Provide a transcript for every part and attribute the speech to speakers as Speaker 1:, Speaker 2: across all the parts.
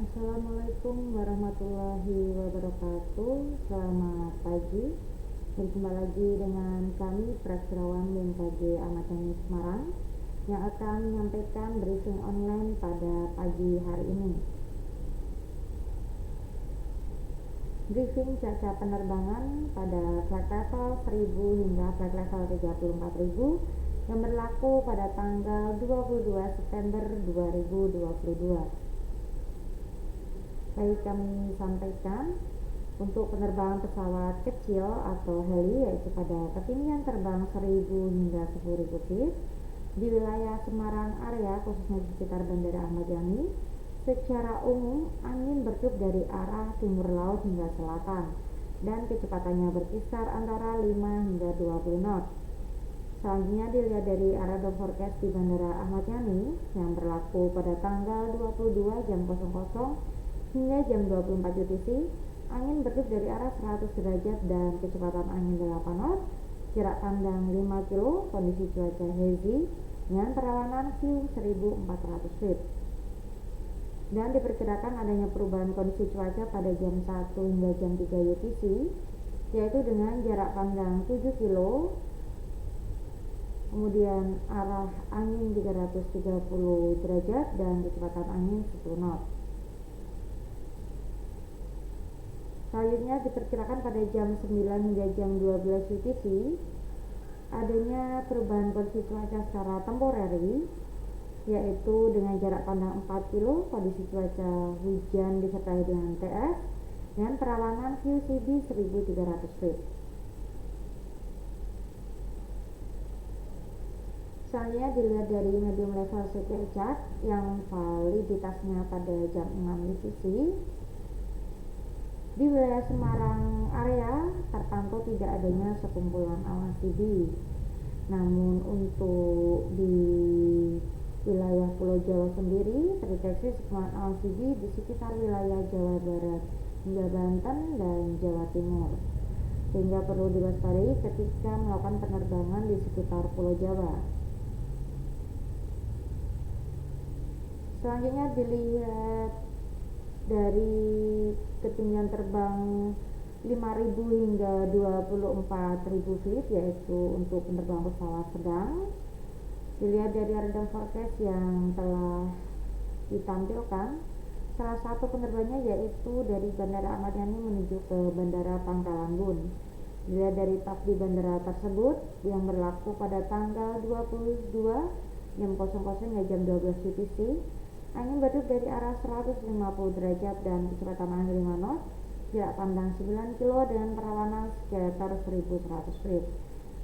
Speaker 1: Assalamualaikum warahmatullahi wabarakatuh. Selamat pagi. Berjumpa lagi dengan kami Praksirawan BMKG Ahmad Yani Semarang yang akan menyampaikan briefing online pada pagi hari ini. Briefing cuaca penerbangan pada flight level 1000 hingga flight level 34.000 yang berlaku pada tanggal 22 September 2022. Baik, kami sampaikan untuk penerbangan pesawat kecil atau heli yaitu pada ketinggian terbang 1000 hingga 10.000 feet di wilayah Semarang area khususnya di sekitar Bandara Ahmad Yani. Secara umum angin bertiup dari arah timur laut hingga selatan dan kecepatannya berkisar antara 5 hingga 20 knot. Selanjutnya dilihat dari arah down forecast di Bandara Ahmad Yani yang berlaku pada tanggal 22 jam 00 hingga jam 24 UTC. Angin bertiup dari arah 100 derajat dan kecepatan angin 8 knot, jarak pandang 5 kilo, kondisi cuaca hazy dengan perawanan view 1400 feet. Dan diperkirakan adanya perubahan kondisi cuaca pada jam 1 hingga jam 3 UTC, yaitu dengan jarak pandang 7 kilo, kemudian arah angin 330 derajat dan kecepatan angin 10 knot. Selanjutnya diperkirakan pada jam 9 hingga jam 12 UTC adanya perubahan kondisi cuaca secara temporary, yaitu dengan jarak pandang 4 kilo, kondisi cuaca hujan disertai dengan TS dan perawanan QCD 1300 feet. Selanjutnya dilihat dari medium level CPI chart yang validitasnya pada jam 6 UTC. Di wilayah Semarang area terpantau tidak adanya sekumpulan awan CB. Namun untuk di wilayah Pulau Jawa sendiri terdeteksi sekumpulan awan CB di sekitar wilayah Jawa Barat hingga Banten dan Jawa Timur, sehingga perlu diwaspadai ketika melakukan penerbangan di sekitar Pulau Jawa. Selanjutnya dilihat dari ketinggian terbang 5.000 hingga 24.000 feet, yaitu untuk penerbangan pesawat sedang. Dilihat dari radar forecast yang telah ditampilkan, salah satu penerbangannya yaitu dari Bandara Ahmad Yani menuju ke Bandara Pangkalan Bun. Dilihat dari TAP di bandara tersebut yang berlaku pada tanggal 22 jam 00 hingga jam 12 UTC, angin bertiup dari arah 150 derajat dan kecepatan angin 5 knot, jarak pandang 9 kilo dengan perawanan sekitar 1100 feet.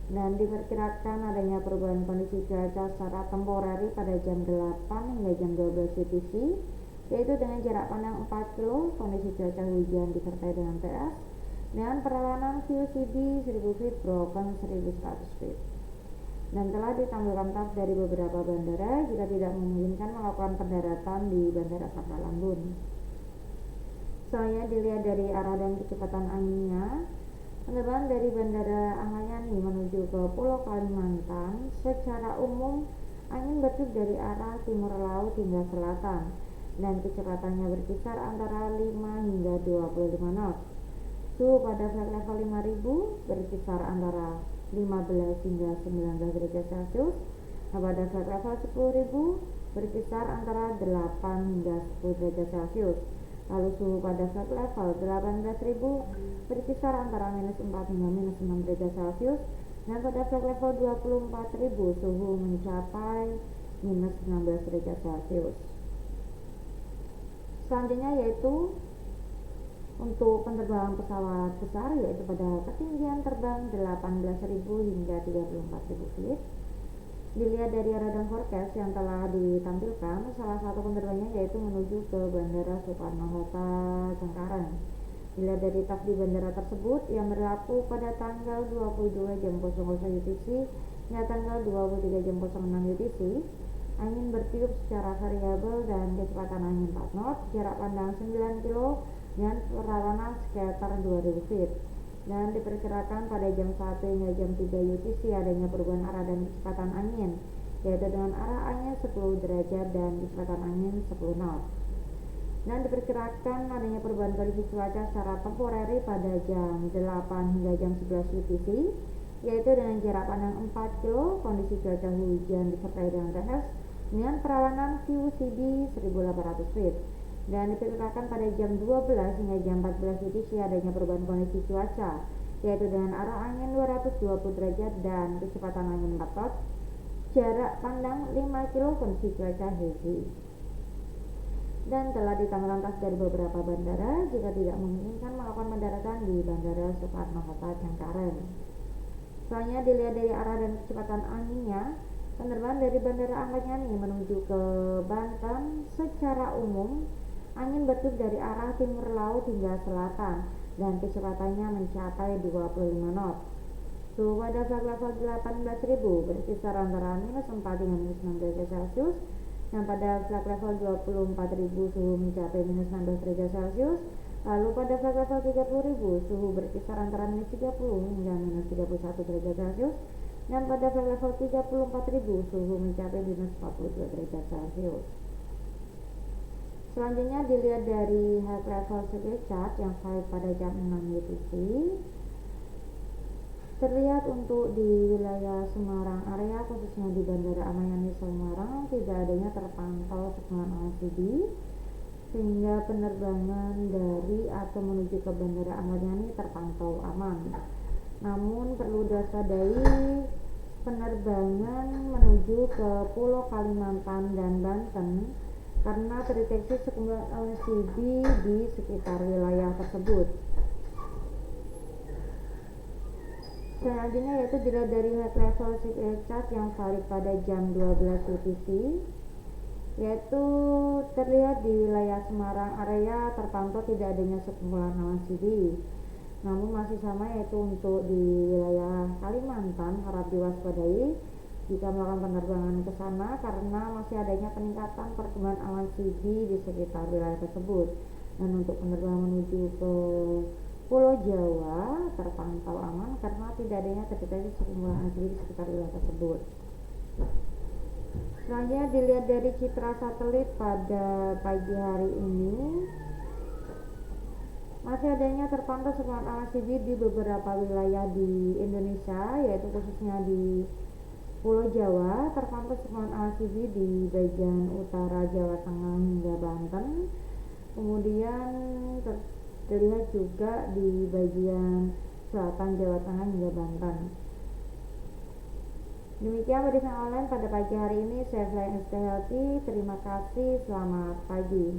Speaker 1: Dan diperkirakan adanya perubahan kondisi cuaca secara temporary pada jam 8 hingga jam 12 UTC, yaitu dengan jarak pandang 4 kilo, kondisi cuaca hujan disertai dengan TS dengan perawanan QCD 1000 feet broken 1100 feet. Dan telah ditampilkan TAF dari beberapa bandara jika tidak memungkinkan melakukan pendaratan di Bandara Pangkalan Bun. Selanjutnya dilihat dari arah dan kecepatan anginnya. Penerbangan dari Bandara Ahmad Yani menuju ke Pulau Kalimantan secara umum angin bertiup dari arah timur laut hingga selatan dan kecepatannya berkisar antara 5 hingga 25 knot. Suhu pada flight level 5000 berkisar antara 15 hingga 19 derajat Celcius. Nah, pada flight level 10.000 berkisar antara 8 hingga 10 derajat Celcius. Lalu suhu pada flight level 18.000 berkisar antara -4 hingga -6 derajat Celcius. Dan pada flight level 24.000 suhu mencapai -16 derajat Celcius. Selanjutnya yaitu untuk penerbangan pesawat besar, yaitu pada ketinggian terbang 18.000 hingga 34.000 feet. Dilihat dari radar forecast yang telah ditampilkan, salah satu penerbangannya yaitu menuju ke Bandara Soekarno-Hatta Cengkareng. Dilihat dari TAF di bandara tersebut yang berlaku pada tanggal 22 jam 00 UTC hingga tanggal 23 jam 06 UTC, angin bertiup secara variabel dan kecepatan angin 4 knot, jarak pandang 9 kilo dengan perawanan sekitar 2000 feet. Dan diperkirakan pada jam 1 hingga jam 3 UTC adanya perubahan arah dan kecepatan angin, yaitu dengan arah angin 10 derajat dan kecepatan angin 10 knot. Dan diperkirakan adanya perubahan kondisi cuaca secara temporary pada jam 8 hingga jam 11 UTC, yaitu dengan jarak pandang 4 kilo, kondisi cuaca hujan disertai dengan dengan perawanan QCD 1800 feet. Dan diperkirakan pada jam 12 hingga jam 14 UTC adanya perubahan kondisi cuaca, yaitu dengan arah angin 220 derajat dan kecepatan angin 4 knot, jarak pandang 5 kilo, kondisi cuaca hazy. Dan telah ditambah lantas dari beberapa bandara jika tidak memungkinkan melakukan pendaratan di Bandara Soekarno-Hatta Cengkareng. Soalnya dilihat dari arah dan kecepatan anginnya, penerbangan dari Bandara Ahmad Yani menuju ke Banten secara umum angin bertiup dari arah timur laut hingga selatan dan kecepatannya mencapai 25 knot. Suhu pada flight level 18.000 berkisar antara -4 hingga -6 derajat Celcius, dan pada flight level 24.000 suhu mencapai -16 derajat Celcius. Lalu pada flight level 30.000 suhu berkisar antara -30 hingga -31 derajat Celcius, dan pada flight level 34.000 suhu mencapai -42 derajat Celcius. Selanjutnya dilihat dari high level circuit chart yang valid pada jam 6 UTC. Terlihat untuk di wilayah Semarang area, khususnya di Bandara Ahmad Yani Semarang, tidak adanya terpantau sekungan awan CB, sehingga penerbangan dari atau menuju ke Bandara Ahmad Yani terpantau aman. Namun perlu diwaspadai penerbangan menuju ke Pulau Kalimantan dan Banten karena terdeteksi sekumpulan awan CB di sekitar wilayah tersebut. Selanjutnya yaitu dilihat dari high level circuit chart yang valid pada jam 12 UTC, yaitu terlihat di wilayah Semarang area terpantau tidak adanya sekumpulan awan CB. Namun masih sama, yaitu untuk di wilayah Kalimantan harap diwaspadai jika melakukan penerbangan ke sana karena masih adanya peningkatan pertumbuhan awan CB di sekitar wilayah tersebut. Dan untuk penerbangan menuju ke Pulau Jawa terpantau aman karena tidak adanya terdeteksi sekumpulan awan CB di sekitar wilayah tersebut. Selanjutnya dilihat dari citra satelit pada pagi hari ini, masih adanya terpantau sekumpulan awan CB di beberapa wilayah di Indonesia, yaitu khususnya di Pulau Jawa terpantau sekumpulan awan CB di bagian utara Jawa Tengah hingga Banten. Kemudian terlihat juga di bagian selatan Jawa Tengah hingga Banten. Demikian pemeriksaan online pada pagi hari ini. Saya Flying Stay Healthy. Terima kasih. Selamat pagi.